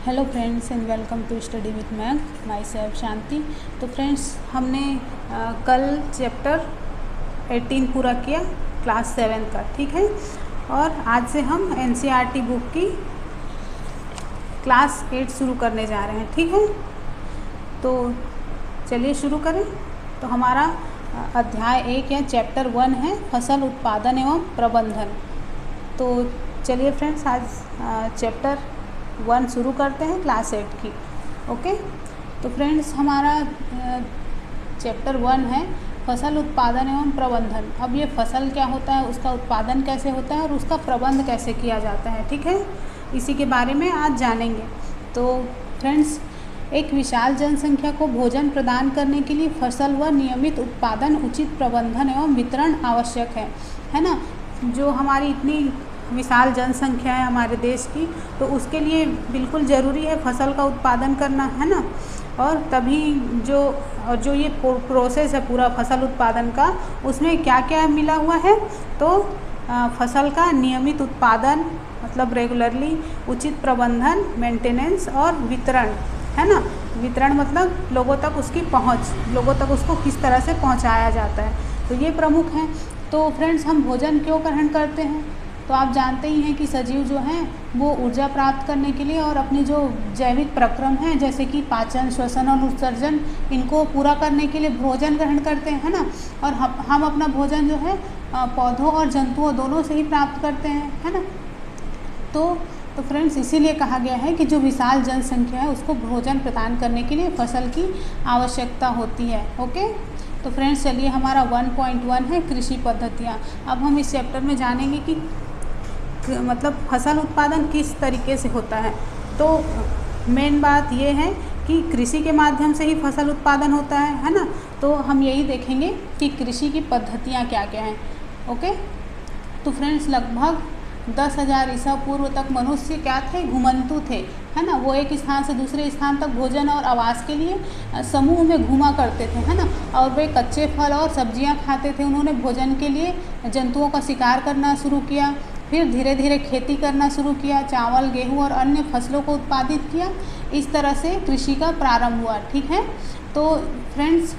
Hello friends and welcome to study with ma'am myself Shanti. तो friends हमने कल chapter 18 पूरा किया क्लास 7 का, ठीक है। और आज से हम एनसीईआरटी बुक की क्लास 8 शुरू करने जा रहे हैं, ठीक है। तो चलिए शुरू करें। तो हमारा अध्याय 1 या चैप्टर 1 है फसल उत्पादन एवं प्रबंधन। तो चलिए फ्रेंड्स आज चैप्टर 1 शुरू करते हैं क्लास 8 की। ओके, तो फ्रेंड्स हमारा चैप्टर 1 है फसल उत्पादन एवं प्रबंधन। अब ये फसल क्या होता है, उसका उत्पादन कैसे होता है और उसका प्रबंध कैसे किया जाता है, ठीक है। इसी के बारे में आज जानेंगे। तो फ्रेंड्स, एक विशाल जनसंख्या को भोजन प्रदान करने के लिए फसल व नियमित उत्पादन, उचित प्रबंधन एवं वितरण आवश्यक है ना। जो हमारी इतनी विशाल जनसंख्या है हमारे देश की, तो उसके लिए बिल्कुल ज़रूरी है फसल का उत्पादन करना, है ना। और तभी जो ये प्रोसेस है पूरा फसल उत्पादन का, उसमें क्या क्या मिला हुआ है, तो फसल का नियमित उत्पादन मतलब रेगुलरली, उचित प्रबंधन मेंटेनेंस और वितरण, है ना। वितरण मतलब लोगों तक उसकी पहुंच, लोगों तक उसको किस तरह से पहुंचाया जाता है, तो ये प्रमुख हैं। तो फ्रेंड्स, हम भोजन क्यों ग्रहण करते हैं, तो आप जानते ही हैं कि सजीव जो हैं वो ऊर्जा प्राप्त करने के लिए और अपनी जो जैविक प्रक्रम है जैसे कि पाचन, श्वसन और उत्सर्जन, इनको पूरा करने के लिए भोजन ग्रहण करते हैं, है ना। और हम अपना भोजन जो है पौधों और जंतुओं दोनों से ही प्राप्त करते हैं, है ना। तो फ्रेंड्स, इसीलिए कहा गया है कि जो विशाल जनसंख्या है उसको भोजन प्रदान करने के लिए फसल की आवश्यकता होती है। ओके, तो फ्रेंड्स चलिए, हमारा 1.1 है कृषि पद्धतियाँ। अब हम इस चैप्टर में जानेंगे कि मतलब फसल उत्पादन किस तरीके से होता है। तो मेन बात ये है कि कृषि के माध्यम से ही फसल उत्पादन होता है ना। तो हम यही देखेंगे कि कृषि की पद्धतियाँ क्या क्या हैं। ओके, तो फ्रेंड्स, लगभग 10,000 ईसा पूर्व तक मनुष्य क्या थे, घुमंतु थे, है ना। वो एक स्थान से दूसरे स्थान तक भोजन और आवास के लिए समूह में घूमा करते थे, है ना। और वे कच्चे फल और सब्जियां खाते थे। उन्होंने भोजन के लिए जंतुओं का शिकार करना शुरू किया, फिर धीरे धीरे खेती करना शुरू किया, चावल, गेहूं और अन्य फसलों को उत्पादित किया। इस तरह से कृषि का प्रारंभ हुआ, ठीक है। तो फ्रेंड्स,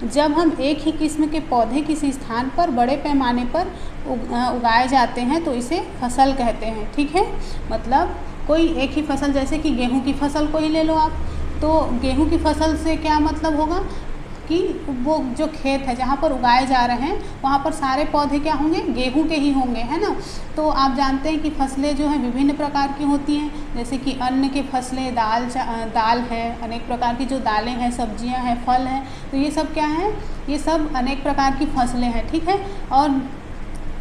जब हम एक ही किस्म के पौधे किसी स्थान पर बड़े पैमाने पर उगाए जाते हैं तो इसे फसल कहते हैं, ठीक है। मतलब कोई एक ही फसल, जैसे कि गेहूं की फसल को ही ले लो आप, तो गेहूं की फसल से क्या मतलब होगा कि वो जो खेत है जहाँ पर उगाए जा रहे हैं वहाँ पर सारे पौधे क्या होंगे, गेहूं के ही होंगे, है ना। तो आप जानते हैं कि फसलें जो हैं विभिन्न प्रकार की होती हैं, जैसे कि अन्न के फसलें, दाल है, अनेक प्रकार की जो दालें हैं, सब्जियां हैं, फल हैं। तो ये सब क्या है, ये सब अनेक प्रकार की फसलें हैं, ठीक है। और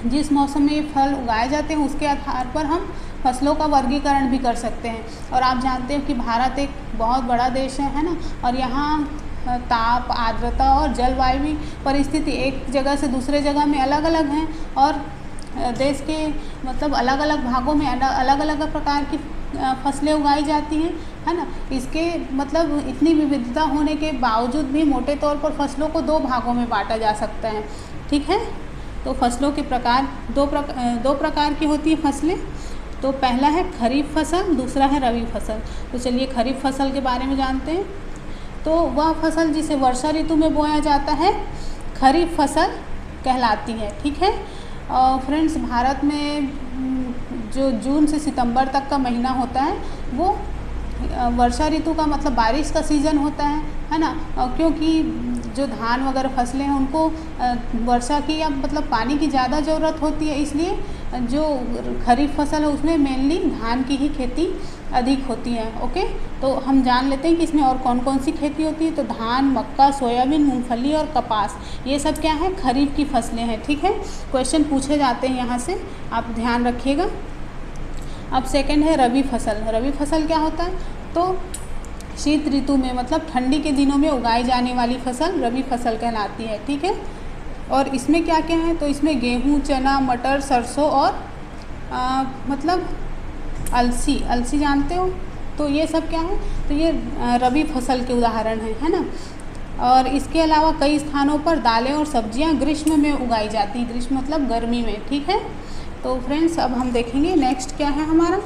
जिस मौसम में ये फल उगाए जाते हैं उसके आधार पर हम फसलों का वर्गीकरण भी कर सकते हैं। और आप जानते हो कि भारत एक बहुत बड़ा देश है ना। और यहाँ ताप, आर्द्रता और जलवायु परिस्थिति एक जगह से दूसरे जगह में अलग अलग हैं। और देश के मतलब अलग अलग भागों में अलग अलग प्रकार की फसलें उगाई जाती हैं, है ना। इसके मतलब इतनी विविधता होने के बावजूद भी मोटे तौर पर फसलों को 2 भागों में बांटा जा सकता है, ठीक है। तो फसलों के प्रकार दो प्रकार की होती है फसलें। तो पहला है खरीफ फसल, दूसरा है रबी फसल। तो चलिए खरीफ फसल के बारे में जानते हैं। तो वह फसल जिसे वर्षा ऋतु में बोया जाता है खरीफ फसल कहलाती है, ठीक है। और फ्रेंड्स, भारत में जो जून से सितंबर तक का महीना होता है वो वर्षा ऋतु का मतलब बारिश का सीज़न होता है ना। क्योंकि जो धान वगैरह फसलें हैं उनको वर्षा की या मतलब पानी की ज़्यादा ज़रूरत होती है, इसलिए जो खरीफ फसल है उसमें मेनली धान की ही खेती अधिक होती है। ओके, तो हम जान लेते हैं कि इसमें और कौन कौन सी खेती होती है। तो धान, मक्का, सोयाबीन, मूंगफली और कपास, ये सब क्या है, खरीफ की फसलें हैं, ठीक है। क्वेश्चन पूछे जाते हैं यहाँ से, आप ध्यान रखिएगा। अब सेकंड है रबी फसल। रबी फसल क्या होता है, तो शीत ऋतु में मतलब ठंडी के दिनों में उगाई जाने वाली फसल रबी फसल कहलाती है, ठीक है। और इसमें क्या क्या है, तो इसमें गेहूं, चना, मटर, सरसों और मतलब अलसी जानते हो, तो ये सब क्या है, तो ये रबी फसल के उदाहरण हैं, है ना। और इसके अलावा कई स्थानों पर दालें और सब्जियां ग्रीष्म में उगाई जाती हैं, ग्रीष्म मतलब गर्मी में, ठीक है। तो फ्रेंड्स, अब हम देखेंगे नेक्स्ट क्या है हमारा।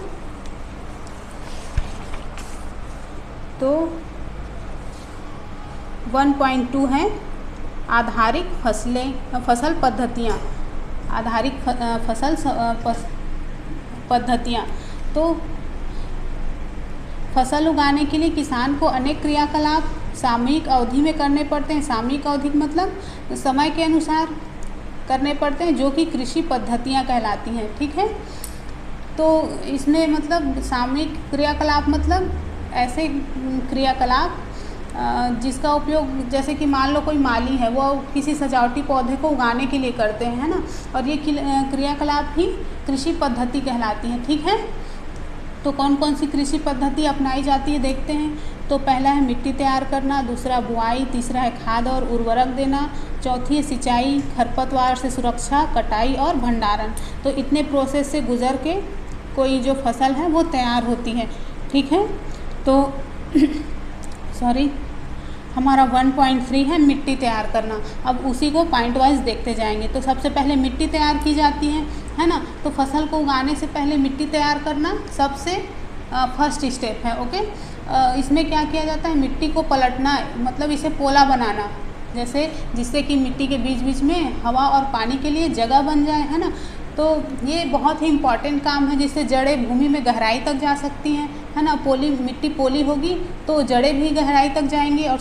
तो 1.2 है आधारिक फसल पद्धतियाँ, आधारिक फसल पद्धतियाँ। तो फसल उगाने के लिए किसान को अनेक क्रियाकलाप सामयिक अवधि में करने पड़ते हैं। सामयिक अवधि मतलब समय के अनुसार करने पड़ते हैं, जो कि कृषि पद्धतियाँ कहलाती हैं। ठीक है, तो इसमें मतलब सामयिक क्रियाकलाप मतलब ऐसे क्रियाकलाप जिसका उपयोग, जैसे कि मान लो कोई माली है, वो किसी सजावटी पौधे को उगाने के लिए करते हैं, है ना, और ये क्रियाकलाप ही कृषि पद्धति कहलाती है। ठीक है, तो कौन कौन सी कृषि पद्धति अपनाई जाती है देखते हैं। तो पहला है मिट्टी तैयार करना, दूसरा बुआई, तीसरा है खाद और उर्वरक देना, चौथी है सिंचाई, खरपतवार से सुरक्षा, कटाई और भंडारण। तो इतने प्रोसेस से गुजर के कोई जो फसल है वो तैयार होती है। ठीक है, तो सॉरी, हमारा 1.3 है मिट्टी तैयार करना। अब उसी को पॉइंट वाइज देखते जाएंगे। तो सबसे पहले मिट्टी तैयार की जाती है ना। तो फसल को उगाने से पहले मिट्टी तैयार करना सबसे फर्स्ट स्टेप है। ओके, इसमें क्या किया जाता है, मिट्टी को पलटना, मतलब इसे पोला बनाना, जैसे जिससे कि मिट्टी के बीच बीच में हवा और पानी के लिए जगह बन जाए, है ना। तो ये बहुत ही इम्पॉर्टेंट काम है, जिससे जड़ें भूमि में गहराई तक जा सकती हैं, है ना। मिट्टी पोली होगी तो जड़ें भी गहराई तक जाएंगी और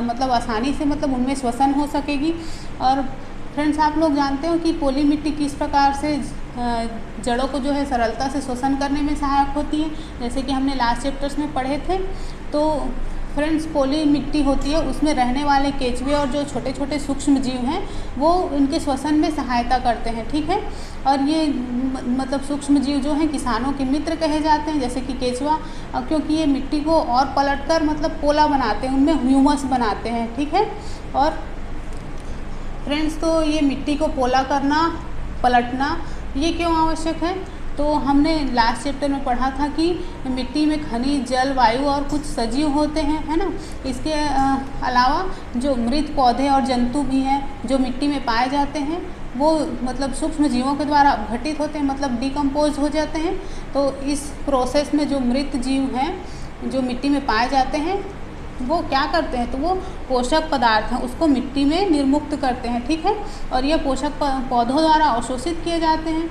मतलब आसानी से मतलब उनमें श्वसन हो सकेगी। और फ्रेंड्स, आप लोग जानते हो कि पोली मिट्टी किस प्रकार से जड़ों को जो है सरलता से श्वसन करने में सहायक होती है, जैसे कि हमने लास्ट चैप्टर्स में पढ़े थे। तो फ्रेंड्स, पोली मिट्टी होती है, उसमें रहने वाले केचुए और जो छोटे छोटे सूक्ष्म जीव हैं वो उनके श्वसन में सहायता करते हैं। ठीक है, और ये मतलब सूक्ष्म जीव जो हैं किसानों के मित्र कहे जाते हैं, जैसे कि केचुआ, क्योंकि ये मिट्टी को और पलटकर मतलब पोला बनाते हैं, उनमें ह्यूमस बनाते हैं। ठीक है, और फ्रेंड्स, तो ये मिट्टी को पोला करना, पलटना, ये क्यों आवश्यक है। तो हमने लास्ट चैप्टर में पढ़ा था कि मिट्टी में खनिज, जल, वायु और कुछ सजीव होते हैं, है ना। इसके अलावा जो मृत पौधे और जंतु भी हैं जो मिट्टी में पाए जाते हैं, वो मतलब सूक्ष्म जीवों के द्वारा अपघटित होते हैं, मतलब डिकम्पोज हो जाते हैं। तो इस प्रोसेस में जो मृत जीव हैं जो मिट्टी में पाए जाते हैं, वो क्या करते हैं, तो वो पोषक पदार्थ हैं उसको मिट्टी में निर्मुक्त करते हैं। ठीक है, और ये पोषक पौधों द्वारा अवशोषित किए जाते हैं।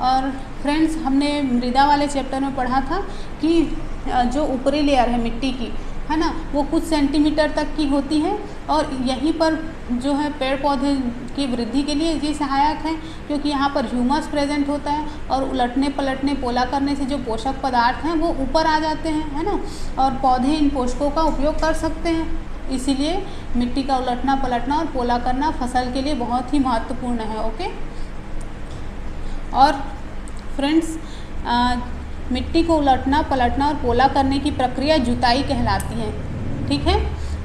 और फ्रेंड्स, हमने मृदा वाले चैप्टर में पढ़ा था कि जो ऊपरी लेयर है मिट्टी की, है ना, वो कुछ सेंटीमीटर तक की होती है, और यहीं पर जो है पेड़ पौधे की वृद्धि के लिए ये सहायक है, क्योंकि यहाँ पर ह्यूमस प्रेजेंट होता है, और उलटने पलटने पोला करने से जो पोषक पदार्थ हैं वो ऊपर आ जाते हैं, है ना, और पौधे इन पोषकों का उपयोग कर सकते हैं। इसीलिए मिट्टी का उलटना पलटना और पोला करना फसल के लिए बहुत ही महत्वपूर्ण है। ओके, और फ्रेंड्स, मिट्टी को उलटना पलटना और पोला करने की प्रक्रिया जुताई कहलाती है। ठीक है,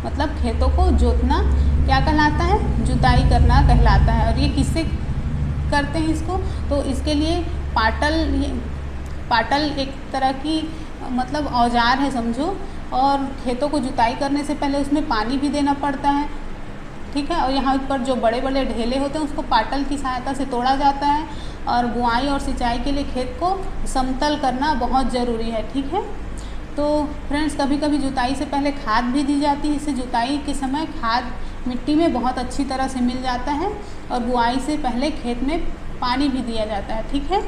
मतलब खेतों को जोतना क्या कहलाता है, जुताई करना कहलाता है। और ये किससे करते हैं इसको, तो इसके लिए पाटल एक तरह की मतलब औजार है समझो, और खेतों को जुताई करने से पहले उसमें पानी भी देना पड़ता है। ठीक है, और यहाँ पर जो बड़े बड़े ढेले होते हैं उसको पाटल की सहायता से तोड़ा जाता है, और बुआई और सिंचाई के लिए खेत को समतल करना बहुत ज़रूरी है। ठीक है, तो फ्रेंड्स, कभी कभी जुताई से पहले खाद भी दी जाती है, इससे जुताई के समय खाद मिट्टी में बहुत अच्छी तरह से मिल जाता है, और बुआई से पहले खेत में पानी भी दिया जाता है। ठीक है,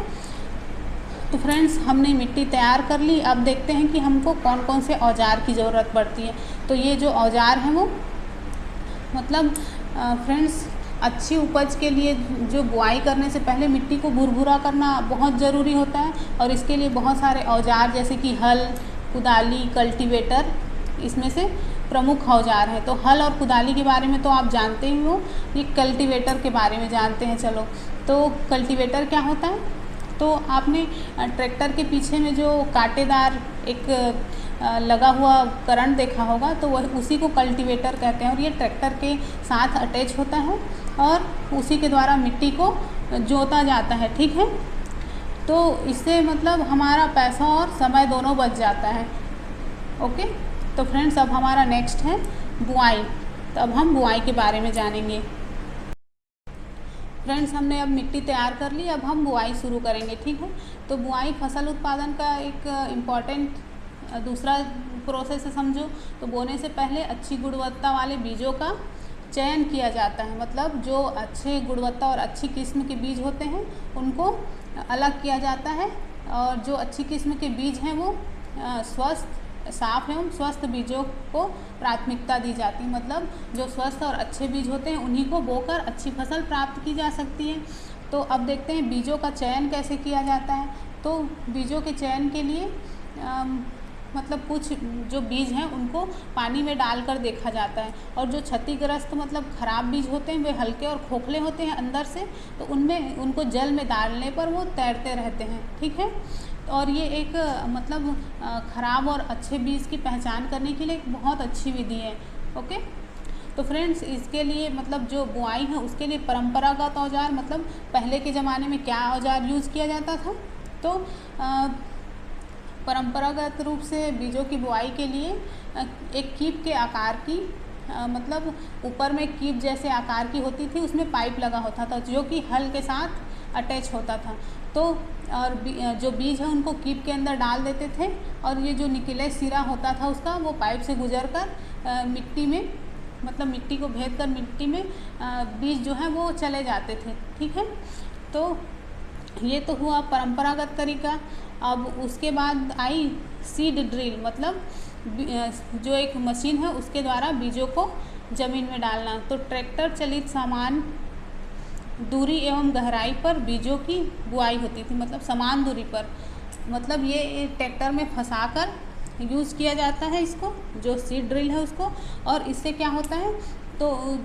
तो फ्रेंड्स, हमने मिट्टी तैयार कर ली। अब देखते हैं कि हमको कौन कौन से औजार की ज़रूरत पड़ती है। तो ये जो औजार हैं वो मतलब फ्रेंड्स, अच्छी उपज के लिए जो बुआई करने से पहले मिट्टी को भुरभुरा करना बहुत ज़रूरी होता है, और इसके लिए बहुत सारे औजार जैसे कि हल, कुदाली, कल्टीवेटर इसमें से प्रमुख औजार हैं। तो हल और कुदाली के बारे में तो आप जानते ही हो, ये कल्टीवेटर के बारे में जानते हैं। चलो, तो कल्टीवेटर क्या होता है, तो आपने ट्रैक्टर के पीछे में जो कांटेदार एक लगा हुआ करंट देखा होगा, तो वह उसी को कल्टीवेटर कहते हैं, और ये ट्रैक्टर के साथ अटैच होता है, और उसी के द्वारा मिट्टी को जोता जाता है। ठीक है, तो इससे मतलब हमारा पैसा और समय दोनों बच जाता है। ओके, तो फ्रेंड्स, अब हमारा नेक्स्ट है बुआई। तो अब हम बुआई के बारे में जानेंगे। फ्रेंड्स, हमने अब मिट्टी तैयार कर ली, अब हम बुआई शुरू करेंगे। ठीक है, तो बुआई फसल उत्पादन का एक इम्पॉर्टेंट दूसरा प्रोसेस समझो। तो बोने से पहले अच्छी गुणवत्ता वाले बीजों का चयन किया जाता है, मतलब जो अच्छे गुणवत्ता और अच्छी किस्म के बीज होते हैं उनको अलग किया जाता है, और जो अच्छी किस्म के बीज हैं वो स्वस्थ, साफ एवं स्वस्थ बीजों को प्राथमिकता दी जाती है। मतलब जो स्वस्थ और अच्छे बीज होते हैं उन्हीं को बोकर अच्छी फसल प्राप्त की जा सकती है। तो अब देखते हैं बीजों का चयन कैसे किया जाता है। तो बीजों के चयन के लिए मतलब कुछ जो बीज हैं उनको पानी में डालकर देखा जाता है, और जो क्षतिग्रस्त मतलब ख़राब बीज होते हैं वे हल्के और खोखले होते हैं अंदर से, तो उनमें उनको जल में डालने पर वो तैरते रहते हैं, ठीक है। और ये एक मतलब ख़राब और अच्छे बीज की पहचान करने के लिए एक बहुत अच्छी विधि है। ओके, तो फ्रेंड्स इसके लिए मतलब जो बुआई है उसके लिए परंपरागत औजार, मतलब पहले के ज़माने में क्या औजार यूज़ किया जाता था। तो परंपरागत रूप से बीजों की बुआई के लिए एक कीप के आकार की मतलब ऊपर में कीप जैसे आकार की होती थी, उसमें पाइप लगा होता था जो कि हल के साथ अटैच होता था। तो और जो बीज है उनको कीप के अंदर डाल देते थे, और ये जो निकले सिरा होता था उसका वो पाइप से गुजरकर मिट्टी में, मतलब मिट्टी को भेद कर मिट्टी में बीज जो है वो चले जाते थे, ठीक है। तो ये तो हुआ परंपरागत तरीका। अब उसके बाद आई सीड ड्रिल, मतलब जो एक मशीन है उसके द्वारा बीजों को ज़मीन में डालना। तो ट्रैक्टर चलित सामान दूरी एवं गहराई पर बीजों की बुआई होती थी, मतलब समान दूरी पर, मतलब ये ट्रैक्टर में फंसाकर यूज़ किया जाता है इसको, जो सीड ड्रिल है उसको। और इससे क्या होता है, तो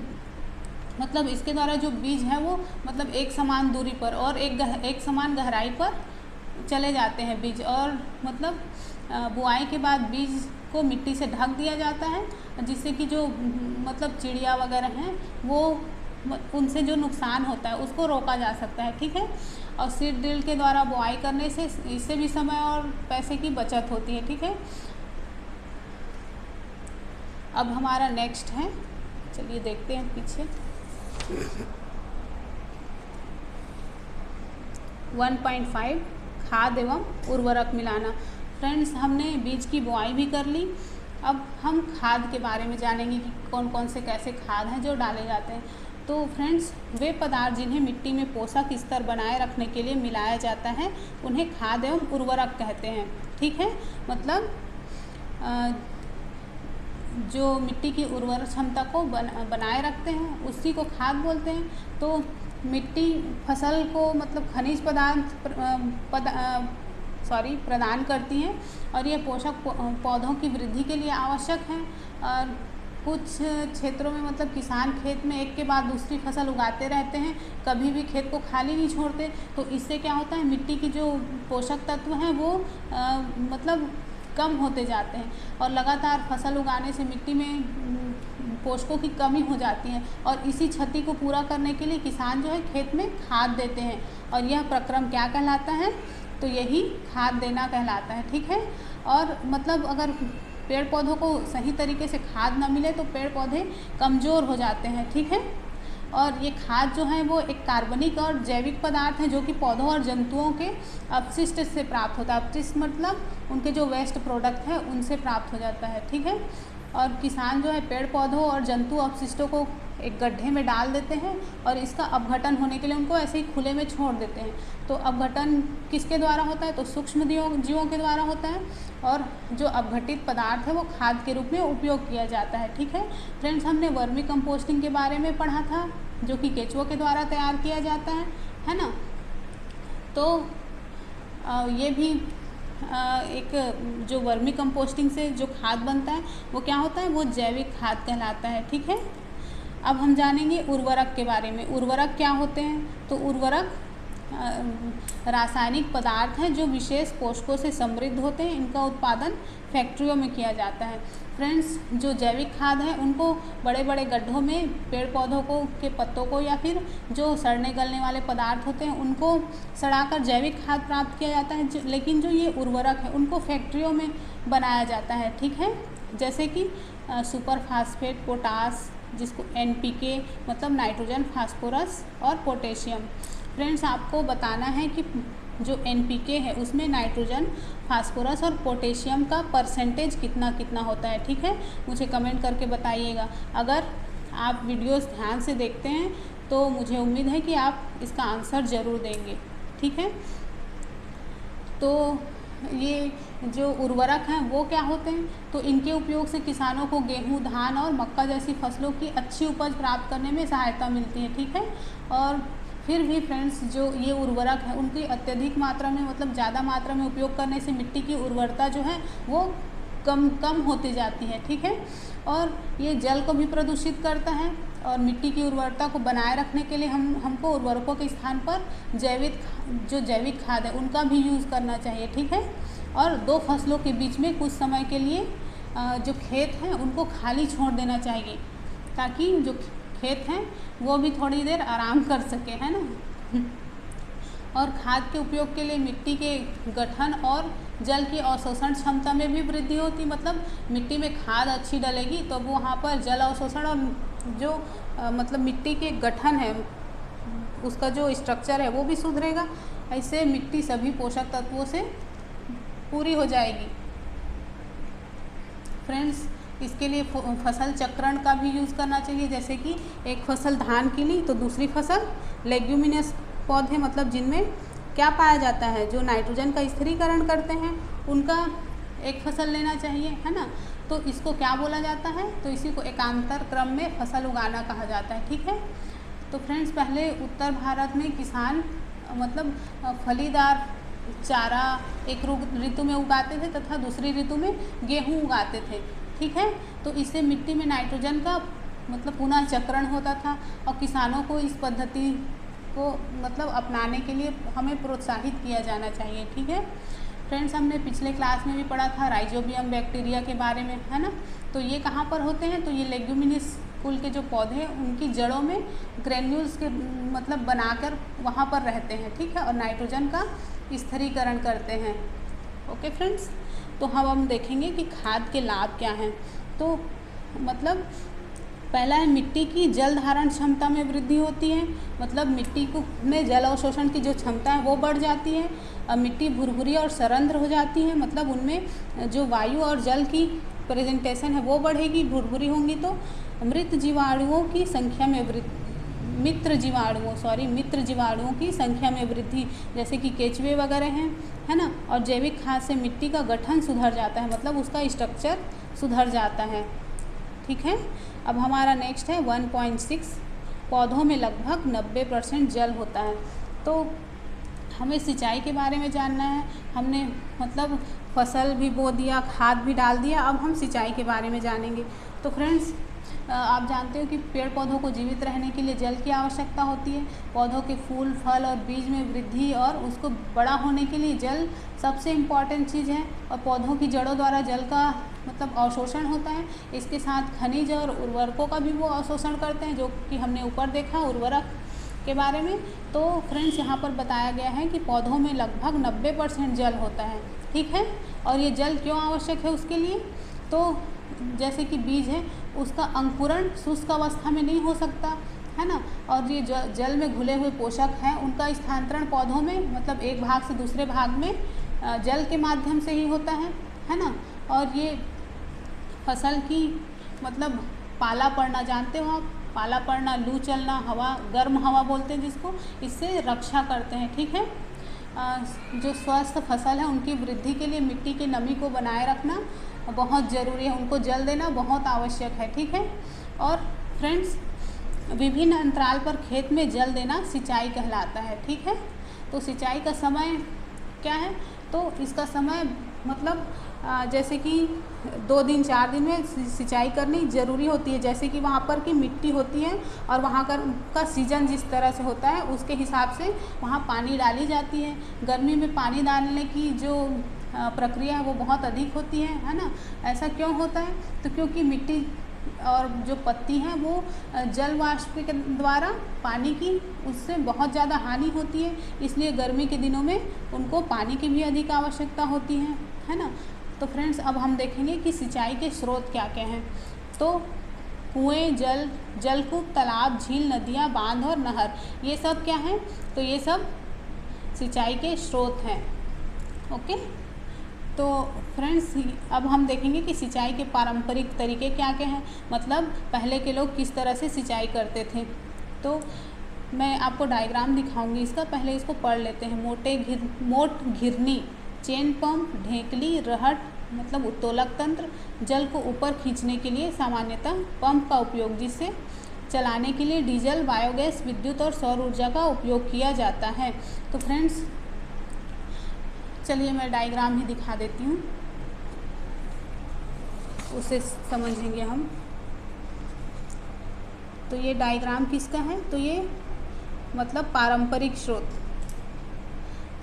मतलब इसके द्वारा जो बीज है वो मतलब एक समान दूरी पर और एक समान गहराई पर चले जाते हैं बीज, और मतलब बुआई के बाद बीज को मिट्टी से ढक दिया जाता है, जिससे कि जो मतलब चिड़िया वगैरह हैं वो उनसे जो नुकसान होता है उसको रोका जा सकता है, ठीक है। और सीड ड्रिल के द्वारा बुआई करने से इससे भी समय और पैसे की बचत होती है, ठीक है। अब हमारा नेक्स्ट है, चलिए देखते हैं पीछे। 1.5 खाद एवं उर्वरक मिलाना। फ्रेंड्स हमने बीज की बुआई भी कर ली, अब हम खाद के बारे में जानेंगे कि कौन कौन से कैसे खाद हैं जो डाले जाते हैं। तो फ्रेंड्स वे पदार्थ जिन्हें मिट्टी में पोषक स्तर बनाए रखने के लिए मिलाया जाता है उन्हें खाद एवं उर्वरक कहते हैं, ठीक है। मतलब जो मिट्टी की उर्वर क्षमता को बनाए रखते हैं उसी को खाद बोलते हैं। तो मिट्टी फसल को मतलब खनिज पदार्थ प्रदान करती हैं, और ये पोषक पौधों की वृद्धि के लिए आवश्यक हैं। और कुछ क्षेत्रों में मतलब किसान खेत में एक के बाद दूसरी फसल उगाते रहते हैं, कभी भी खेत को खाली नहीं छोड़ते। तो इससे क्या होता है, मिट्टी की जो पोषक तत्व हैं वो मतलब कम होते जाते हैं, और लगातार फसल उगाने से मिट्टी में पोषकों की कमी हो जाती है, और इसी क्षति को पूरा करने के लिए किसान जो है खेत में खाद देते हैं, और यह प्रक्रम क्या कहलाता है, तो यही खाद देना कहलाता है, ठीक है। और मतलब अगर पेड़ पौधों को सही तरीके से खाद ना मिले तो पेड़ पौधे कमज़ोर हो जाते हैं, ठीक है। और ये खाद जो है वो एक कार्बनिक और जैविक पदार्थ है जो कि पौधों और जंतुओं के अपशिष्ट से प्राप्त होता है। अपशिष्ट मतलब उनके जो वेस्ट प्रोडक्ट है उनसे प्राप्त हो जाता है, ठीक है। और किसान जो है पेड़ पौधों और जंतु अपशिष्टों को एक गड्ढे में डाल देते हैं, और इसका अपघटन होने के लिए उनको ऐसे ही खुले में छोड़ देते हैं। तो अपघटन किसके द्वारा होता है, तो सूक्ष्म जीवों के द्वारा होता है, और जो अपघटित पदार्थ है वो खाद के रूप में उपयोग किया जाता है, ठीक है। फ्रेंड्स हमने वर्मी कंपोस्टिंग के बारे में पढ़ा था, जो कि केंचुओं के द्वारा तैयार किया जाता है ना। तो ये भी एक जो वर्मी कंपोस्टिंग से जो खाद बनता है वो क्या होता है, वो जैविक खाद कहलाता है, ठीक है। अब हम जानेंगे उर्वरक के बारे में। उर्वरक क्या होते हैं, तो उर्वरक रासायनिक पदार्थ हैं जो विशेष पोषकों से समृद्ध होते हैं, इनका उत्पादन फैक्ट्रियों में किया जाता है। फ्रेंड्स जो जैविक खाद है उनको बड़े बड़े गड्ढों में पेड़ पौधों को के पत्तों को या फिर जो सड़ने गलने वाले पदार्थ होते हैं उनको सड़ाकर जैविक खाद प्राप्त किया जाता है। लेकिन जो ये उर्वरक है उनको फैक्ट्रियों में बनाया जाता है, ठीक है। जैसे कि सुपर फास्फेट, पोटास, जिसको NPK मतलब नाइट्रोजन, फास्फोरस और पोटेशियम। फ्रेंड्स आपको बताना है कि जो NPK है उसमें नाइट्रोजन, फास्फोरस और पोटेशियम का परसेंटेज कितना कितना होता है, ठीक है। मुझे कमेंट करके बताइएगा। अगर आप वीडियोस ध्यान से देखते हैं तो मुझे उम्मीद है कि आप इसका आंसर ज़रूर देंगे, ठीक है। तो ये जो उर्वरक हैं वो क्या होते हैं, तो इनके उपयोग से किसानों को गेहूं, धान और मक्का जैसी फसलों की अच्छी उपज प्राप्त करने में सहायता मिलती है, ठीक है। और फिर भी फ्रेंड्स जो ये उर्वरक है उनकी अत्यधिक मात्रा में, मतलब ज़्यादा मात्रा में उपयोग करने से मिट्टी की उर्वरता जो है वो कम होती जाती है, ठीक है। और ये जल को भी प्रदूषित करता है और मिट्टी की उर्वरता को बनाए रखने के लिए हमको उर्वरकों के स्थान पर जैविक खाद है उनका भी यूज़ करना चाहिए, ठीक है। और 2 फसलों के बीच में कुछ समय के लिए जो खेत हैं उनको खाली छोड़ देना चाहिए, ताकि जो खेत हैं वो भी थोड़ी देर आराम कर सके, है ना। और खाद के उपयोग के लिए मिट्टी के गठन और जल की अवशोषण क्षमता में भी वृद्धि होती, मतलब मिट्टी में खाद अच्छी डलेगी तो वो वहाँ पर जल अवशोषण और जो मतलब मिट्टी के गठन है उसका जो स्ट्रक्चर है वो भी सुधरेगा। ऐसे मिट्टी सभी पोषक तत्वों से पूरी हो जाएगी। फ्रेंड्स इसके लिए फसल चक्रण का भी यूज़ करना चाहिए, जैसे कि एक फसल धान की ली तो दूसरी फसल लेग्यूमिनस पौधे, मतलब जिनमें क्या पाया जाता है, जो नाइट्रोजन का स्थिरीकरण करते हैं उनका एक फसल लेना चाहिए, है ना। तो इसको क्या बोला जाता है, तो इसी को एकांतर क्रम में फसल उगाना कहा जाता है, ठीक है। तो फ्रेंड्स पहले उत्तर भारत में किसान मतलब फलीदार चारा एक ऋतु में उगाते थे तथा दूसरी ऋतु में गेहूँ उगाते थे, ठीक है। तो इससे मिट्टी में नाइट्रोजन का मतलब पुनः चक्रण होता था और किसानों को इस पद्धति को मतलब अपनाने के लिए हमें प्रोत्साहित किया जाना चाहिए, ठीक है। फ्रेंड्स हमने पिछले क्लास में भी पढ़ा था राइजोबियम बैक्टीरिया के बारे में, है ना। तो ये कहाँ पर होते हैं, तो ये लेग्यूमिनस कुल के जो पौधे हैं उनकी जड़ों में ग्रेन्यूल्स के मतलब बनाकर वहाँ पर रहते हैं, ठीक है, और नाइट्रोजन का स्थिरीकरण करते हैं। ओके फ्रेंड्स, तो हम देखेंगे कि खाद के लाभ क्या हैं। तो मतलब पहला है मिट्टी की जल धारण क्षमता में वृद्धि होती है, मतलब मिट्टी को में जल अवशोषण की जो क्षमता है वो बढ़ जाती है। अब मिट्टी भुरभुरी और सरंध्र हो जाती है, मतलब उनमें जो वायु और जल की प्रेजेंटेशन है वो बढ़ेगी, भुरभुरी होंगी। तो मित्र जीवाणुओं की संख्या की संख्या में वृद्धि, जैसे कि केचुए वगैरह हैं, है ना। और जैविक खाद से मिट्टी का गठन सुधर जाता है, मतलब उसका स्ट्रक्चर सुधर जाता है, ठीक है। अब हमारा नेक्स्ट है 1.6, पौधों में लगभग 90% जल होता है। तो हमें सिंचाई के बारे में जानना है। हमने मतलब फसल भी बो दिया, खाद भी डाल दिया, अब हम सिंचाई के बारे में जानेंगे। तो फ्रेंड्स आप जानते हो कि पेड़ पौधों को जीवित रहने के लिए जल की आवश्यकता होती है। पौधों के फूल, फल और बीज में वृद्धि और उसको बड़ा होने के लिए जल सबसे इम्पॉर्टेंट चीज़ है। और पौधों की जड़ों द्वारा जल का मतलब अवशोषण होता है। इसके साथ खनिज और उर्वरकों का भी वो अवशोषण करते हैं, जो कि हमने ऊपर देखा उर्वरक के बारे में। तो फ्रेंड्स यहाँ पर बताया गया है कि पौधों में लगभग 90% जल होता है, ठीक है। और ये जल क्यों आवश्यक है उसके लिए, तो जैसे कि बीज है उसका अंकुरण शुष्क अवस्था में नहीं हो सकता, है ना। और ये जल में घुले हुए पोषक हैं उनका स्थानांतरण पौधों में मतलब एक भाग से दूसरे भाग में जल के माध्यम से ही होता है ना। और ये फसल की मतलब पाला पड़ना, जानते हो आप, पाला पड़ना, लू चलना, हवा, गर्म हवा बोलते हैं जिसको, इससे रक्षा करते हैं, ठीक है। जो स्वस्थ फसल है उनकी वृद्धि के लिए मिट्टी की नमी को बनाए रखना बहुत ज़रूरी है, उनको जल देना बहुत आवश्यक है, ठीक है। और फ्रेंड्स विभिन्न अंतराल पर खेत में जल देना सिंचाई कहलाता है, ठीक है। तो सिंचाई का समय क्या है, तो इसका समय मतलब जैसे कि 2 दिन 4 दिन में सिंचाई करनी ज़रूरी होती है। जैसे कि वहाँ पर की मिट्टी होती है और वहाँ का सीजन जिस तरह से होता है उसके हिसाब से वहाँ पानी डाली जाती है। गर्मी में पानी डालने की जो प्रक्रिया है वो बहुत अधिक होती है ना। ऐसा क्यों होता है, तो क्योंकि मिट्टी और जो पत्ती हैं वो जल वाष्प के द्वारा पानी की उससे बहुत ज़्यादा हानि होती है, इसलिए गर्मी के दिनों में उनको पानी की भी अधिक आवश्यकता होती है ना। तो फ्रेंड्स अब हम देखेंगे कि सिंचाई के स्रोत क्या क्या हैं। तो कुएं, जलकूप, तालाब, झील, नदियाँ, बांध और नहर, ये सब क्या हैं? तो ये सब सिंचाई के स्रोत हैं। ओके, तो फ्रेंड्स अब हम देखेंगे कि सिंचाई के पारंपरिक तरीके क्या क्या हैं, मतलब पहले के लोग किस तरह से सिंचाई करते थे। तो मैं आपको डायग्राम दिखाऊंगी इसका, पहले इसको पढ़ लेते हैं। मोट घिरनी, चेन पंप, ढेकली, रहट मतलब उत्तोलक तंत्र, जल को ऊपर खींचने के लिए सामान्यतः पंप का उपयोग, जिससे चलाने के लिए डीजल, बायोगैस, विद्युत और सौर ऊर्जा का उपयोग किया जाता है। तो फ्रेंड्स चलिए मैं डायग्राम ही दिखा देती हूँ, उसे समझेंगे हम। तो ये डायग्राम किसका है? तो ये मतलब पारंपरिक स्रोत,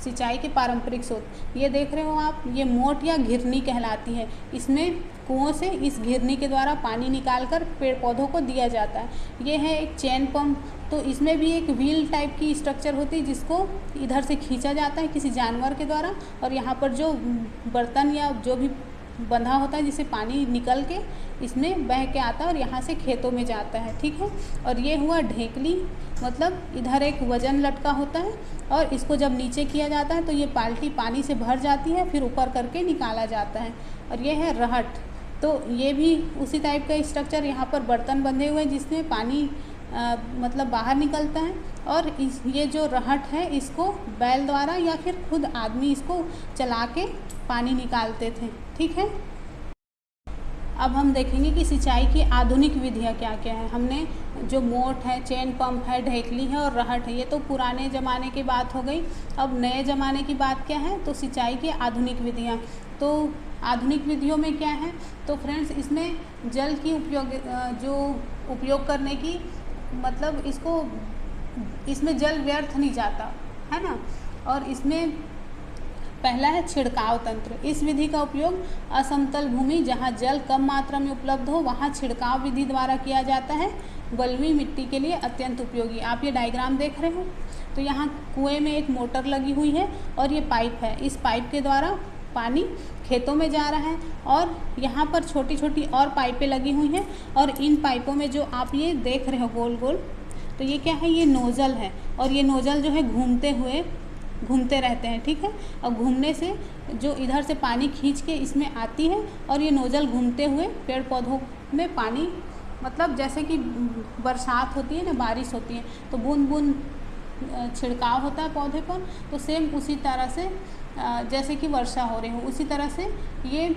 सिंचाई के पारंपरिक स्रोत। ये देख रहे हो आप, ये मोट या घिरनी कहलाती है। इसमें कुओं से इस घिरनी के द्वारा पानी निकालकर पेड़ पौधों को दिया जाता है। ये है एक चेन पंप, तो इसमें भी एक व्हील टाइप की स्ट्रक्चर होती है, जिसको इधर से खींचा जाता है किसी जानवर के द्वारा, और यहाँ पर जो बर्तन या जो भी बंधा होता है जिससे पानी निकल के इसमें बह के आता है और यहाँ से खेतों में जाता है। ठीक है, और ये हुआ ढेकली, मतलब इधर एक वजन लटका होता है और इसको जब नीचे किया जाता है तो ये बाल्टी पानी से भर जाती है, फिर ऊपर करके निकाला जाता है। और ये है रहट, तो ये भी उसी टाइप का स्ट्रक्चर, यहाँ पर बर्तन बंधे हुए हैं जिसमें पानी मतलब बाहर निकलता है। और ये जो रहट है इसको बैल द्वारा या फिर खुद आदमी इसको चला के पानी निकालते थे। ठीक है, अब हम देखेंगे कि सिंचाई की आधुनिक विधियाँ क्या क्या है। हमने जो मोट है, चेन पंप है, ढेकली है और रहट है, ये तो पुराने ज़माने की बात हो गई। अब नए ज़माने की बात क्या है? तो सिंचाई की आधुनिक विधियाँ। तो आधुनिक विधियों में क्या है? तो फ्रेंड्स इसमें जल की उपयोग करने की मतलब इसमें जल व्यर्थ नहीं जाता है ना। और इसमें पहला है छिड़काव तंत्र। इस विधि का उपयोग असमतल भूमि जहाँ जल कम मात्रा में उपलब्ध हो वहाँ छिड़काव विधि द्वारा किया जाता है। बलुई मिट्टी के लिए अत्यंत उपयोगी। आप ये डायग्राम देख रहे हो, तो यहाँ कुएं में एक मोटर लगी हुई है और ये पाइप है। इस पाइप के द्वारा पानी खेतों में जा रहा है और यहाँ पर छोटी छोटी और पाइपें लगी हुई हैं, और इन पाइपों में जो आप ये देख रहे हो गोल गोल, तो ये क्या है? ये नोज़ल है, और ये नोज़ल जो है घूमते रहते हैं। ठीक है, और घूमने से जो इधर से पानी खींच के इसमें आती है, और ये नोज़ल घूमते हुए पेड़ पौधों में पानी, मतलब जैसे कि बरसात होती है ना, बारिश होती है तो बूंद बूंद छिड़काव होता है पौधे पर, तो सेम उसी तरह से जैसे कि वर्षा हो रही हो उसी तरह से ये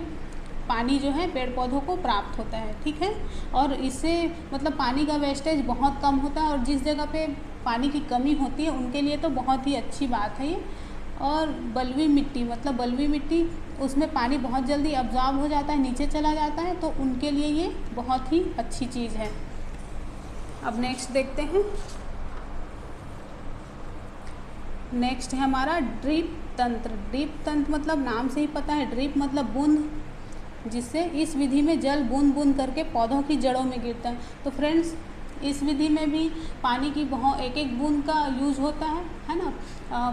पानी जो है पेड़ पौधों को प्राप्त होता है। ठीक है, और इससे मतलब पानी का वेस्टेज बहुत कम होता है, और जिस जगह पे पानी की कमी होती है उनके लिए तो बहुत ही अच्छी बात है ये। और बलुई मिट्टी, मतलब बलुई मिट्टी, उसमें पानी बहुत जल्दी अब्जॉर्ब हो जाता है, नीचे चला जाता है, तो उनके लिए ये बहुत ही अच्छी चीज़ है। अब नेक्स्ट देखते हैं। नेक्स्ट है हमारा ड्रिप तंत्र। ड्रिप तंत्र मतलब नाम से ही पता है, ड्रिप मतलब बूंद, जिससे इस विधि में जल बूंद बूंद करके पौधों की जड़ों में गिरता है। तो फ्रेंड्स इस विधि में भी पानी की बहुत एक एक बूंद का यूज होता है ना।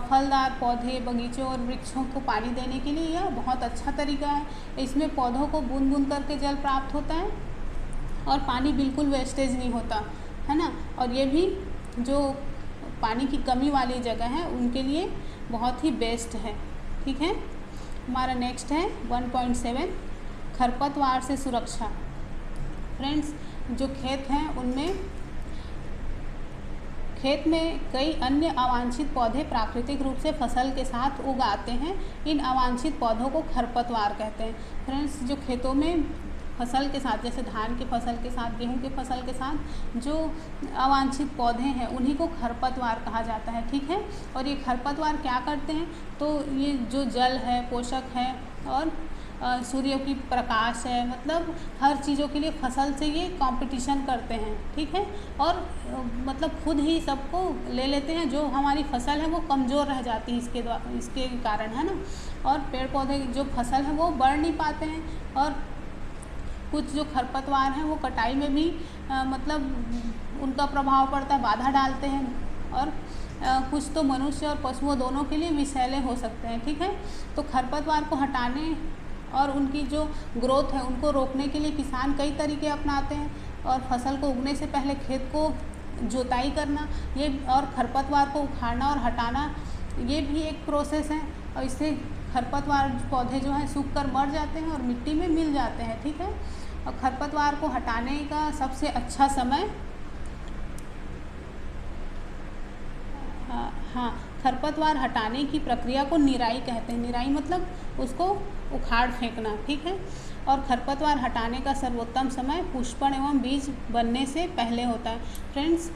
फलदार पौधे, बगीचों और वृक्षों को पानी देने के लिए यह बहुत अच्छा तरीका है। इसमें पौधों को बूंद बूंद करके जल प्राप्त होता है और पानी बिल्कुल वेस्टेज नहीं होता है ना। और ये भी जो पानी की कमी वाली जगह है उनके लिए बहुत ही बेस्ट है। ठीक है, हमारा नेक्स्ट है 1.7 खरपतवार से सुरक्षा। फ्रेंड्स जो खेत हैं उनमें खेत में कई अन्य अवांछित पौधे प्राकृतिक रूप से फसल के साथ उगाते हैं। इन अवांछित पौधों को खरपतवार कहते हैं। फ्रेंड्स जो खेतों में फसल के साथ, जैसे धान की फसल के साथ, गेहूं की फसल के साथ जो अवांछित पौधे हैं उन्हीं को खरपतवार कहा जाता है। ठीक है, और ये खरपतवार क्या करते हैं? तो ये जो जल है, पोषक है और सूर्य की प्रकाश है, मतलब हर चीज़ों के लिए फसल से ये कंपटीशन करते हैं। ठीक है, और मतलब खुद ही सबको ले लेते हैं। जो हमारी फसल है वो कमज़ोर रह जाती है इसके कारण, है ना। और पेड़ पौधे जो फसल है वो बढ़ नहीं पाते हैं, और कुछ जो खरपतवार हैं वो कटाई में भी मतलब उनका प्रभाव पड़ता है, बाधा डालते हैं, और कुछ तो मनुष्य और पशुओं दोनों के लिए विषैले हो सकते हैं। ठीक है, तो खरपतवार को हटाने और उनकी जो ग्रोथ है उनको रोकने के लिए किसान कई तरीके अपनाते हैं। और फसल को उगने से पहले खेत को जोताई करना, ये और खरपतवार को उखाड़ना और हटाना, ये भी एक प्रोसेस है। और इससे खरपतवार पौधे जो हैं सूख कर मर जाते हैं और मिट्टी में मिल जाते हैं, ठीक है। और खरपतवार को हटाने का सबसे अच्छा समय, हाँ, खरपतवार हटाने की प्रक्रिया को निराई कहते हैं। निराई मतलब उसको उखाड़ फेंकना, ठीक है। और खरपतवार हटाने का सर्वोत्तम समय पुष्पन एवं बीज बनने से पहले होता है। फ्रेंड्स,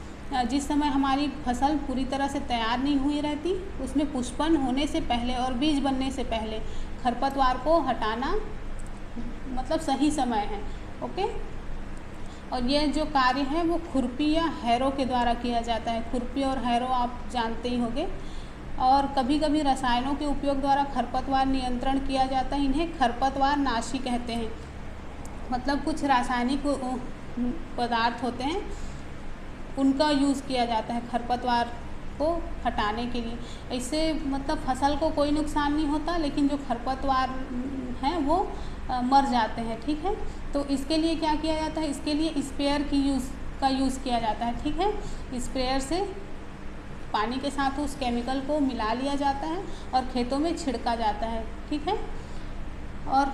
जिस समय हमारी फसल पूरी तरह से तैयार नहीं हुई रहती, उसमें पुष्पन होने से पहले और बीज बनने से पहले खरपतवार को हटाना मतलब सही समय है, ओके। और यह जो कार्य है वो खुरपी या हैरो के द्वारा किया जाता है। खुरपी और हैरो आप जानते ही होंगे। और कभी कभी रसायनों के उपयोग द्वारा खरपतवार नियंत्रण किया जाता है। इन्हें खरपतवार नाशी कहते हैं। मतलब कुछ रासायनिक पदार्थ होते हैं, उनका यूज़ किया जाता है खरपतवार को हटाने के लिए। इससे मतलब फसल को कोई नुकसान नहीं होता, लेकिन जो खरपतवार हैं वो मर जाते हैं, ठीक है। तो इसके लिए क्या किया जाता है, इसके लिए स्प्रेयर का यूज़ किया जाता है, ठीक है। स्प्रेयर से पानी के साथ उस केमिकल को मिला लिया जाता है और खेतों में छिड़का जाता है, ठीक है। और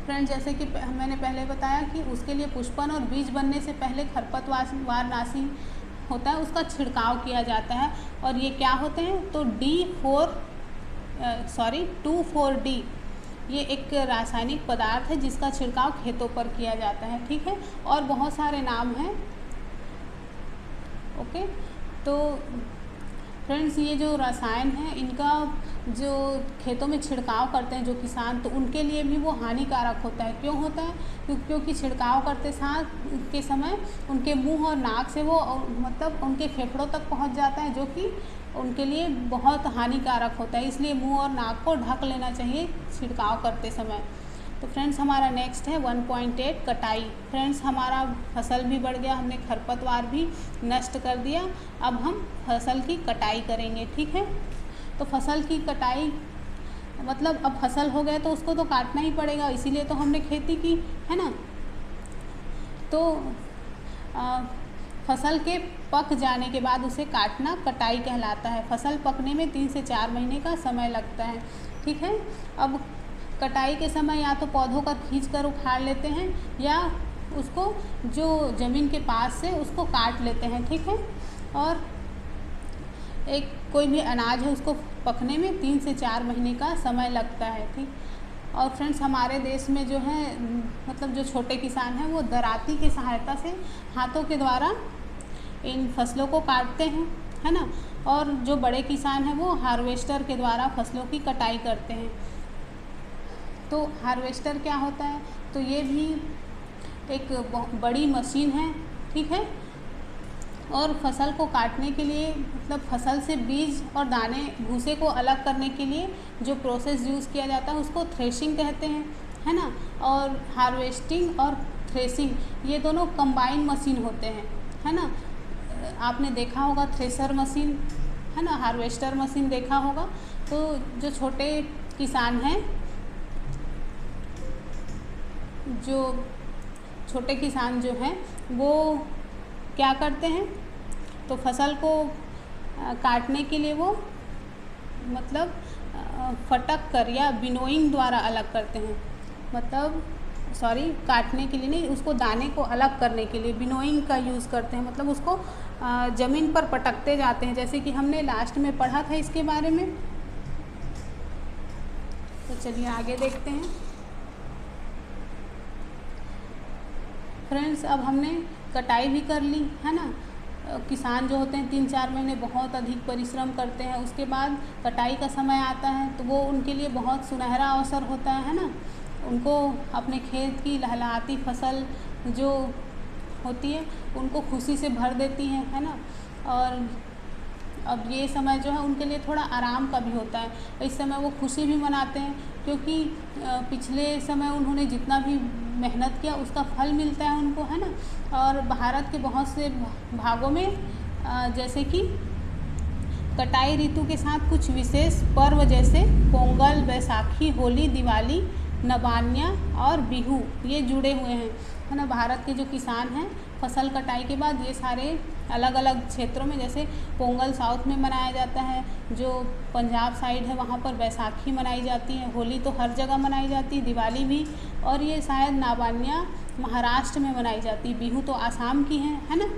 फ्रेंड, जैसे कि मैंने पहले बताया कि उसके लिए पुष्पन और बीज बनने से पहले खरपतवार नाशी होता है, उसका छिड़काव किया जाता है। और ये क्या होते हैं, तो 2,4-D ये एक रासायनिक पदार्थ है जिसका छिड़काव खेतों पर किया जाता है, ठीक है। और बहुत सारे नाम हैं, ओके। तो फ्रेंड्स, ये जो रसायन है इनका जो खेतों में छिड़काव करते हैं जो किसान, तो उनके लिए भी वो हानिकारक होता है। क्यों होता है, क्योंकि छिड़काव करते के समय उनके मुंह और नाक से वो मतलब उनके फेफड़ों तक पहुंच जाता है, जो कि उनके लिए बहुत हानिकारक होता है। इसलिए मुंह और नाक को ढक लेना चाहिए छिड़काव करते समय। तो फ्रेंड्स, हमारा नेक्स्ट है 1.8 कटाई। फ्रेंड्स, हमारा फसल भी बढ़ गया, हमने खरपतवार भी नष्ट कर दिया। अब हम फसल की कटाई करेंगे, ठीक है। तो फसल की कटाई मतलब अब फसल हो गया तो उसको तो काटना ही पड़ेगा, इसीलिए तो हमने खेती की, है ना। तो फसल के पक जाने के बाद उसे काटना कटाई कहलाता है। फसल पकने में 3 से 4 महीने का समय लगता है, ठीक है। अब कटाई के समय या तो पौधों का खींचकर उखाड़ लेते हैं या उसको जो ज़मीन के पास से उसको काट लेते हैं, ठीक है। और एक कोई भी अनाज है उसको पकने में 3 से 4 महीने का समय लगता है, ठीक। और फ्रेंड्स, हमारे देश में जो है मतलब जो छोटे किसान हैं वो दराती की सहायता से हाथों के द्वारा इन फसलों को काटते हैं, है ना। और जो बड़े किसान हैं वो हार्वेस्टर के द्वारा फसलों की कटाई करते हैं। तो हार्वेस्टर क्या होता है, तो ये भी एक बड़ी मशीन है, ठीक है। और फसल को काटने के लिए मतलब फसल से बीज और दाने भूसे को अलग करने के लिए जो प्रोसेस यूज़ किया जाता है उसको थ्रेशिंग कहते हैं, है ना। और हार्वेस्टिंग और थ्रेसिंग ये दोनों कंबाइन मशीन होते हैं, है ना। आपने देखा होगा थ्रेसर मशीन, है ना, हार्वेस्टर मशीन देखा होगा। तो जो छोटे किसान हैं, जो छोटे किसान जो हैं वो क्या करते हैं, तो फसल को काटने के लिए वो मतलब फटक कर या विनोइंग द्वारा अलग करते हैं। मतलब काटने के लिए नहीं, उसको दाने को अलग करने के लिए विनोइंग का यूज़ करते हैं। मतलब उसको ज़मीन पर पटकते जाते हैं, जैसे कि हमने लास्ट में पढ़ा था इसके बारे में। तो चलिए आगे देखते हैं। फ्रेंड्स, अब हमने कटाई भी कर ली, है ना। किसान जो होते हैं 3-4 महीने बहुत अधिक परिश्रम करते हैं, उसके बाद कटाई का समय आता है तो वो उनके लिए बहुत सुनहरा अवसर होता है ना। उनको अपने खेत की लहलहाती फसल जो होती है उनको खुशी से भर देती है ना। और अब ये समय जो है उनके लिए थोड़ा आराम का भी होता है। इस समय वो खुशी भी मनाते हैं क्योंकि पिछले समय उन्होंने जितना भी मेहनत किया उसका फल मिलता है उनको, है ना। और भारत के बहुत से भागों में जैसे कि कटाई ऋतु के साथ कुछ विशेष पर्व जैसे पोंगल, बैसाखी, होली, दिवाली, नवान्या और बिहू ये जुड़े हुए हैं। है ना। भारत के जो किसान हैं फसल कटाई के बाद ये सारे अलग अलग क्षेत्रों में, जैसे पोंगल साउथ में मनाया जाता है, जो पंजाब साइड है वहाँ पर बैसाखी मनाई जाती है, होली तो हर जगह मनाई जाती है, दिवाली भी, और ये शायद नाबान्या महाराष्ट्र में मनाई जाती है, बिहू तो आसाम की है ना।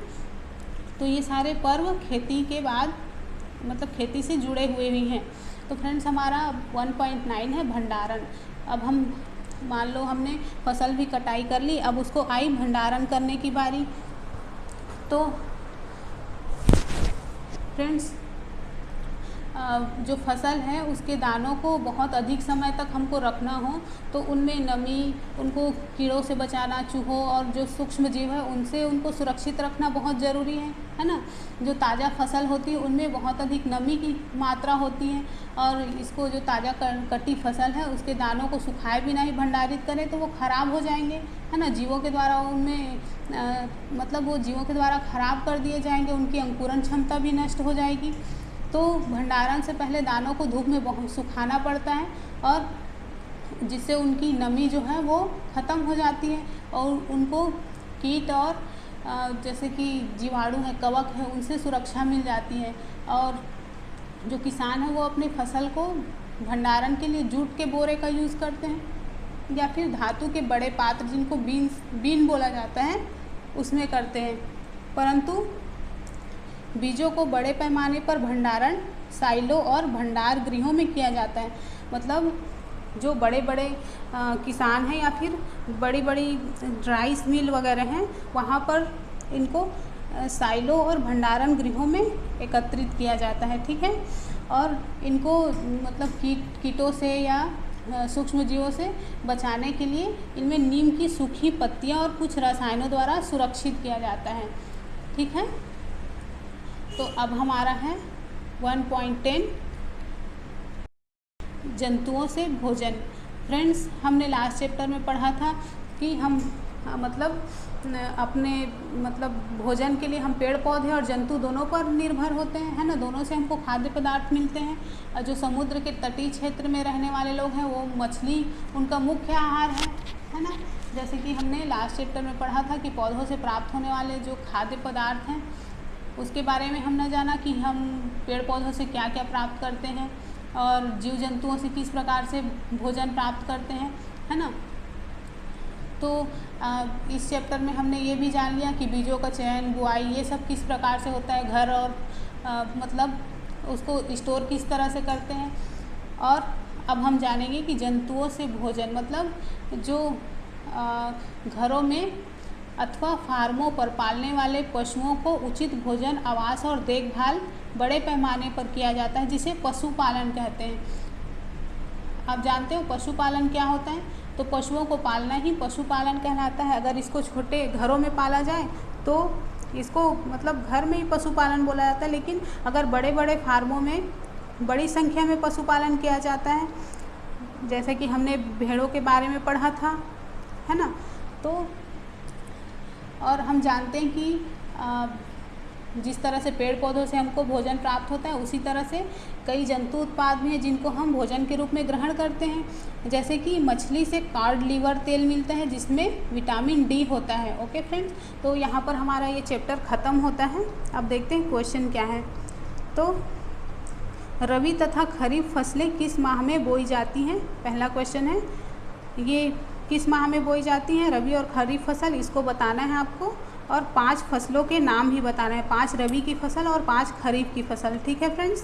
तो ये सारे पर्व खेती के बाद मतलब खेती से जुड़े हुए भी हैं। तो फ्रेंड्स हमारा 1.9 है भंडारण। अब हम मान लो हमने फसल भी कटाई कर ली, अब उसको आई भंडारण करने की बारी। तो फ्रेंड्स जो फसल है उसके दानों को बहुत अधिक समय तक हमको रखना हो तो उनमें नमी, उनको कीड़ों से बचाना, चूहों और जो सूक्ष्म जीव है उनसे उनको सुरक्षित रखना बहुत ज़रूरी है ना। जो ताज़ा फसल होती है उनमें बहुत अधिक नमी की मात्रा होती है, और इसको जो ताज़ा कटी फसल है उसके दानों को सुखाए बिना ही भंडारित करें तो वो ख़राब हो जाएंगे, है ना। जीवों के द्वारा उनमें मतलब वो जीवों के द्वारा ख़राब कर दिए जाएंगे, उनकी अंकुरण क्षमता भी नष्ट हो जाएगी। तो भंडारण से पहले दानों को धूप में बहुत सुखाना पड़ता है, और जिससे उनकी नमी जो है वो ख़त्म हो जाती है, और उनको कीट और जैसे कि जीवाणु है, कवक है, उनसे सुरक्षा मिल जाती है। और जो किसान है वो अपनी फसल को भंडारण के लिए जूट के बोरे का यूज़ करते हैं, या फिर धातु के बड़े पात्र जिनको बीन बोला जाता है उसमें करते हैं। परंतु बीजों को बड़े पैमाने पर भंडारण साइलो और भंडार गृहों में किया जाता है। मतलब जो बड़े बड़े किसान हैं या फिर बड़ी बड़ी राइस मिल वगैरह हैं वहाँ पर इनको साइलो और भंडारण गृहों में एकत्रित किया जाता है, ठीक है। और इनको मतलब कीटों से या सूक्ष्म जीवों से बचाने के लिए इनमें नीम की सूखी पत्तियाँ और कुछ रसायनों द्वारा सुरक्षित किया जाता है, ठीक है। तो अब हमारा है 1.10 जंतुओं से भोजन। फ्रेंड्स हमने लास्ट चैप्टर में पढ़ा था कि हम मतलब अपने मतलब भोजन के लिए हम पेड़ पौधे और जंतु दोनों पर निर्भर होते हैं, है ना। दोनों से हमको खाद्य पदार्थ मिलते हैं। और जो समुद्र के तटीय क्षेत्र में रहने वाले लोग हैं वो मछली उनका मुख्य आहार है ना। जैसे कि हमने लास्ट चैप्टर में पढ़ा था कि पौधों से प्राप्त होने वाले जो खाद्य पदार्थ हैं उसके बारे में हमने जाना कि हम पेड़ पौधों से क्या क्या प्राप्त करते हैं और जीव जंतुओं से किस प्रकार से भोजन प्राप्त करते हैं, है ना। तो इस चैप्टर में हमने ये भी जान लिया कि बीजों का चयन, बुआई, ये सब किस प्रकार से होता है, घर और मतलब उसको स्टोर किस तरह से करते हैं। और अब हम जानेंगे कि जंतुओं से भोजन मतलब जो घरों में अथवा फार्मों पर पालने वाले पशुओं को उचित भोजन, आवास और देखभाल बड़े पैमाने पर किया जाता है, जिसे पशुपालन कहते हैं। आप जानते हो पशुपालन क्या होता है? तो पशुओं को पालना ही पशुपालन कहलाता है। अगर इसको छोटे घरों में पाला जाए तो इसको मतलब घर में ही पशुपालन बोला जाता है, लेकिन अगर बड़े बड़े फार्मों में बड़ी संख्या में पशुपालन किया जाता है, जैसे कि हमने भेड़ों के बारे में पढ़ा था, है ना। तो और हम जानते हैं कि जिस तरह से पेड़ पौधों से हमको भोजन प्राप्त होता है उसी तरह से कई जंतु उत्पाद भी हैं जिनको हम भोजन के रूप में ग्रहण करते हैं। जैसे कि मछली से कॉड लिवर तेल मिलता है जिसमें विटामिन डी होता है। ओके फ्रेंड्स, तो यहाँ पर हमारा ये चैप्टर ख़त्म होता है। अब देखते हैं क्वेश्चन क्या है। तो रबी तथा खरीफ फसलें किस माह में बोई जाती हैं? पहला क्वेश्चन है ये किस माह में बोई जाती हैं रबी और खरीफ फसल, इसको बताना है आपको। और 5 फसलों के नाम भी बताना है, 5 रबी की फसल और 5 खरीफ की फसल, ठीक है फ्रेंड्स।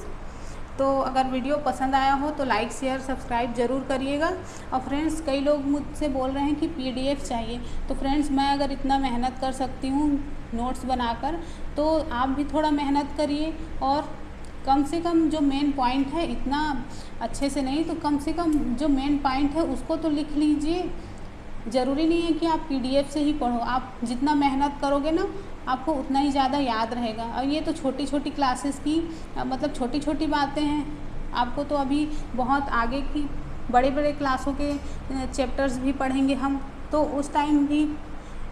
तो अगर वीडियो पसंद आया हो तो लाइक शेयर सब्सक्राइब ज़रूर करिएगा। और फ्रेंड्स कई लोग मुझसे बोल रहे हैं कि PDF चाहिए, तो फ्रेंड्स मैं अगर इतना मेहनत कर सकती हूँ नोट्स बनाकर, तो आप भी थोड़ा मेहनत करिए और कम से कम जो मेन पॉइंट है, इतना अच्छे से नहीं तो कम से कम जो मेन पॉइंट है उसको तो लिख लीजिए। ज़रूरी नहीं है कि आप PDF से ही पढ़ो, आप जितना मेहनत करोगे ना आपको उतना ही ज़्यादा याद रहेगा। और ये तो छोटी छोटी क्लासेस की मतलब छोटी छोटी बातें हैं, आपको तो अभी बहुत आगे की बड़े बड़े क्लासों के चैप्टर्स भी पढ़ेंगे हम, तो उस टाइम भी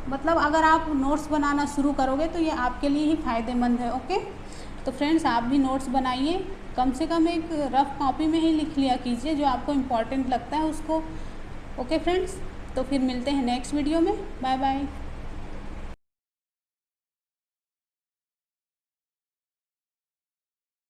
मतलब अगर आप नोट्स बनाना शुरू करोगे तो ये आपके लिए ही फ़ायदेमंद है। ओके, तो फ्रेंड्स आप भी नोट्स बनाइए, कम से कम एक रफ कॉपी में ही लिख लिया कीजिए जो आपको इम्पॉर्टेंट लगता है उसको। ओके फ्रेंड्स, तो फिर मिलते हैं नेक्स्ट वीडियो में। Bye bye.